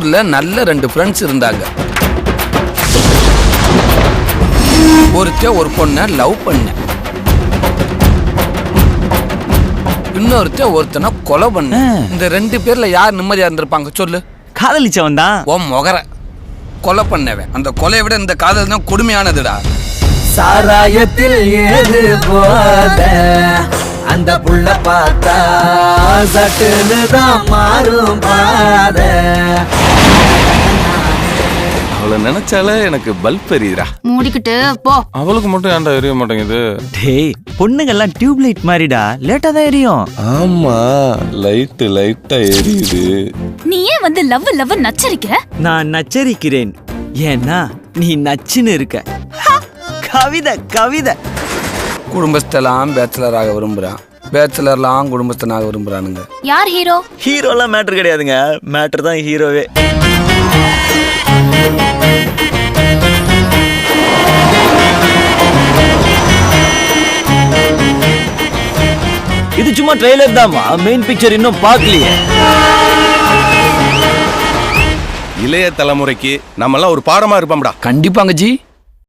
ஊர்ல நல்ல 2 ஃப்ரெண்ட்ஸ் இருந்தாங்க. ஒருத்தன் ஒரு பொண்ணை லவ் பண்ண, இன்னொருத்தன் ஒருத்தனை கொலை பண்ண. இந்த 2 பேர்ல யார் நிம்மதியா இருந்திருப்பாங்க சொல்லு? காதலிச்சவன் தான். ஓ மொகர கொலை பண்ணவன். அந்த கொலையை விட இந்த காதல் தான் கொடுமையானதுடா. சாராயத்தில் ஏது போத அந்த புள்ள பார்த்தா சட்டுன்னு தான் மாறும் பாத. அவளை நினைச்சாலே எனக்கு பல்ப் எரியுதுடா. மூடிக்கிட்டு போ. அவளுக்கு மட்டும் ஏன்டா எரிய மாட்டேங்குது? டேய், பொண்ணுங்கெல்லாம் டியூப் லைட் மாதிரிடா, லேட்டா தான் எரியும். ஆமா, லைட்டா எரியுது. நீ ஏன் வந்து லவ் லவ் நச்சரிக்கிற? நான் நச்சரிக்கிறேன், ஏன்னா நீ நச்சுன்னு இருக்க. கவிதை கவிதை. குடும்பஸ்தெல்லாம் பேச்சுலராக விரும்புறான், பேச்சுலர்லாம் குடும்பஸ்தனாக விரும்புறானுங்க. யார் ஹீரோ? ஹீரோலாம் மேட்டர் கிடையாதுங்க, மேட்டர் தான் ஹீரோவே. இது சும்மா ட்ரெய்லர் தான்மா, மெயின் பிக்சர் இன்னும் பார்க்கலையே. இளைய தலைமுறைக்கு நம்மெல்லாம் ஒரு பாடமா இருப்போம்டா. கண்டிப்பாங்க ஜி.